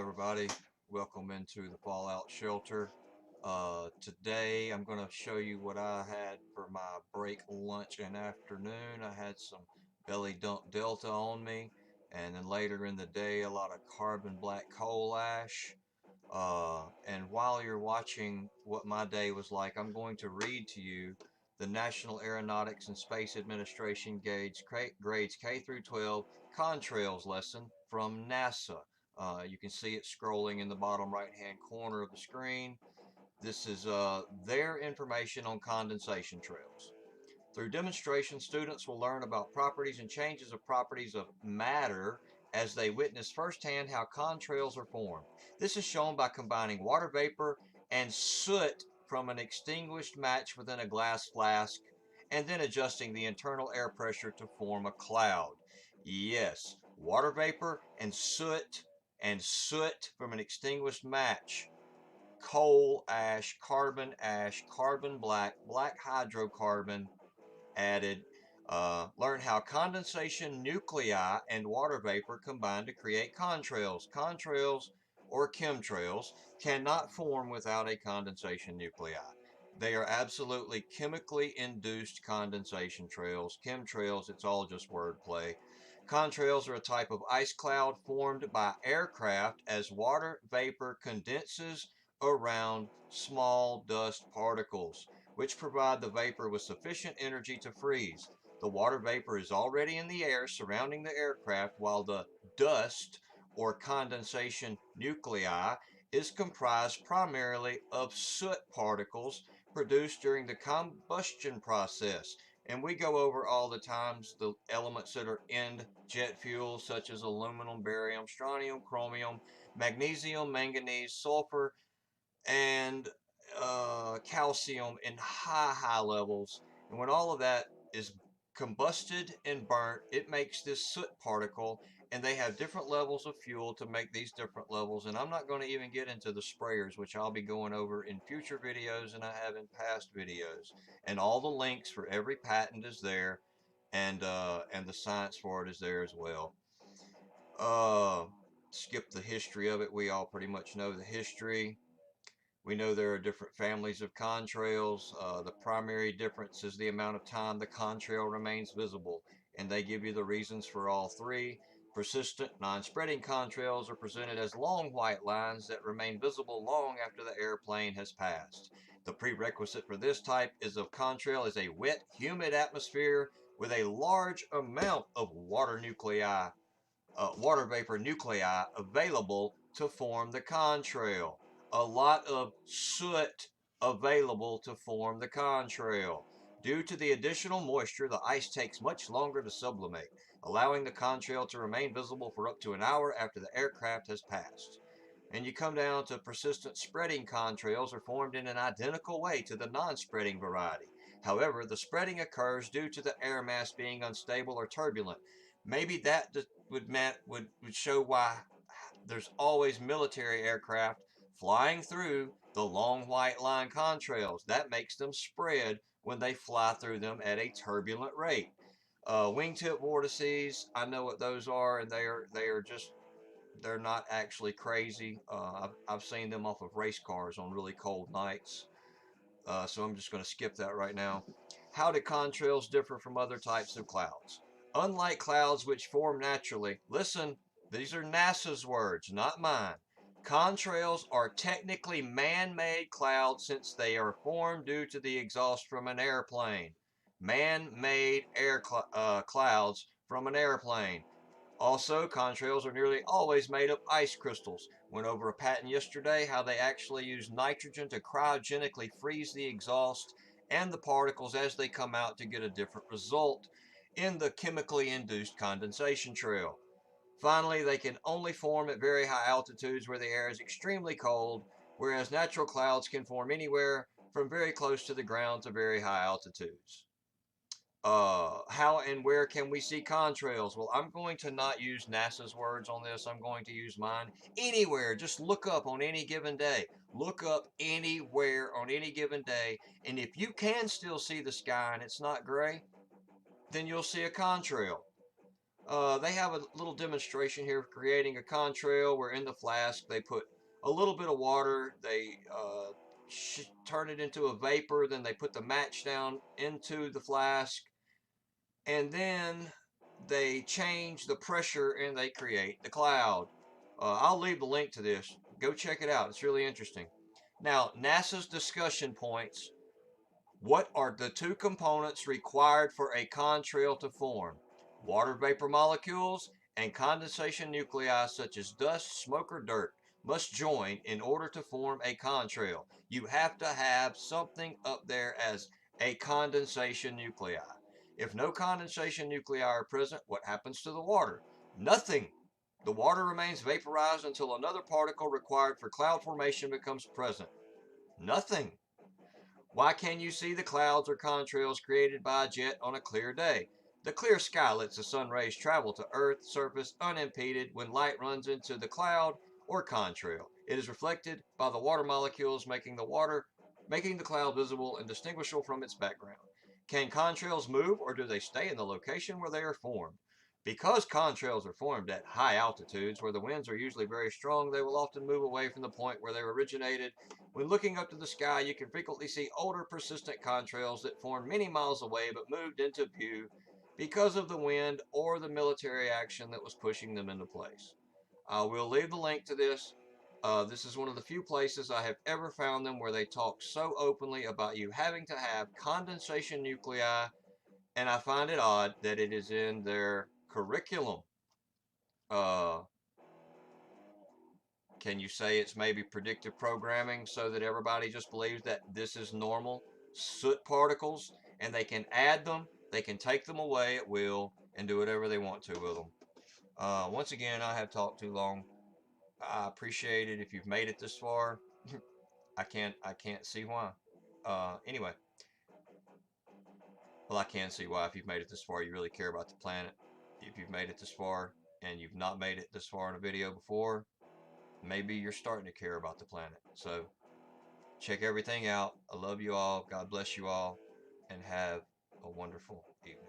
everybody. Welcome into the Fallout Shelter. Today I'm going to show you what I had for my break, lunch, and afternoon. I had some belly dump delta on me, and then later in the day a lot of carbon black coal ash. And while you're watching what my day was like, I'm going to read to you the National Aeronautics and Space Administration grades K through 12 contrails lesson from NASA. You can see it scrolling in the bottom right hand corner of the screen. This is their information on condensation trails. Through demonstration, students will learn about properties and changes of properties of matter as they witness firsthand how contrails are formed. This is shown by combining water vapor and soot from an extinguished match within a glass flask and then adjusting the internal air pressure to form a cloud. Yes, water vapor and soot from an extinguished match, coal ash, carbon black, black hydrocarbon added. Learn how condensation nuclei and water vapor combine to create contrails. Contrails or chemtrails cannot form without a condensation nuclei. They are absolutely chemically induced condensation trails. Chemtrails, it's all just wordplay. Contrails are a type of ice cloud formed by aircraft as water vapor condenses around small dust particles, which provide the vapor with sufficient energy to freeze. The water vapor is already in the air surrounding the aircraft, while the dust or condensation nuclei is comprised primarily of soot particles produced during the combustion process. And we go over all the times the elements that are in jet fuel, such as aluminum, barium, strontium, chromium, magnesium, manganese, sulfur, and calcium in high levels. And when all of that is combusted and burnt, it makes this soot particle, and they have different levels of fuel to make these different levels. And I'm not going to even get into the sprayers, which I'll be going over in future videos and I have in past videos. And all the links for every patent is there, and the science for it is there as well. Uh, Skip the history of it. We all pretty much know the history. We know there are different families of contrails. The primary difference is the amount of time the contrail remains visible, and they give you the reasons for all three. Persistent, non-spreading contrails are presented as long white lines that remain visible long after the airplane has passed. The prerequisite for this type is of contrail is a wet, humid atmosphere with a large amount of water vapor nuclei available to form the contrail. A lot of soot available to form the contrail. Due to the additional moisture, the ice takes much longer to sublimate, allowing the contrail to remain visible for up to an hour after the aircraft has passed. And you come down to persistent spreading contrails are formed in an identical way to the non-spreading variety. However, the spreading occurs due to the air mass being unstable or turbulent. Maybe that would show why there's always military aircraft flying through the long white line contrails. That makes them spread when they fly through them at a turbulent rate. Wingtip vortices, I know what those are, and they are just, they're not actually crazy. I've seen them off of race cars on really cold nights. So I'm just going to skip that right now. How do contrails differ from other types of clouds? Unlike clouds which form naturally, listen, these are NASA's words, not mine. Contrails are technically man-made clouds since they are formed due to the exhaust from an airplane. Man-made clouds from an airplane. Also, contrails are nearly always made of ice crystals. Went over a patent yesterday how they actually use nitrogen to cryogenically freeze the exhaust and the particles as they come out to get a different result in the chemically induced condensation trail. Finally, they can only form at very high altitudes where the air is extremely cold, whereas natural clouds can form anywhere from very close to the ground to very high altitudes. How and where can we see contrails? Well, I'm going to not use NASA's words on this. I'm going to use mine. Anywhere, just look up on any given day. Look up anywhere on any given day. And if you can still see the sky and it's not gray, then you'll see a contrail. They have a little demonstration here of creating a contrail where in the flask they put a little bit of water, they turn it into a vapor, then they put the match down into the flask, and then they change the pressure and they create the cloud. I'll leave the link to this. Go check it out. It's really interesting. Now, NASA's discussion points. What are the two components required for a contrail to form? Water vapor molecules and condensation nuclei such as dust, smoke, or dirt must join in order to form a contrail. You have to have something up there as a condensation nuclei. If no condensation nuclei are present, what happens to the water? Nothing. The water remains vaporized until another particle required for cloud formation becomes present. Nothing. Why can you see the clouds or contrails created by a jet on a clear day? The clear sky lets the sun rays travel to Earth's surface unimpeded when light runs into the cloud or contrail. It is reflected by the water molecules making the cloud visible and distinguishable from its background. Can contrails move or do they stay in the location where they are formed? Because contrails are formed at high altitudes where the winds are usually very strong, they will often move away from the point where they originated. When looking up to the sky, you can frequently see older persistent contrails that formed many miles away but moved into view because of the wind or the military action that was pushing them into place. I will leave the link to this. This is one of the few places I have ever found them where they talk so openly about you having to have condensation nuclei, and I find it odd that it is in their curriculum. Uh, Can you say it's maybe predictive programming so that everybody just believes that this is normal soot particles and they can add them, they can take them away at will, and do whatever they want to with them? Once again, I have talked too long. I appreciate it if you've made it this far. I can't see why. Anyway, well, I can see why. If you've made it this far, you really care about the planet. If you've made it this far and you've not made it this far in a video before, maybe you're starting to care about the planet. So check everything out. I love you all. God bless you all. And have a wonderful evening.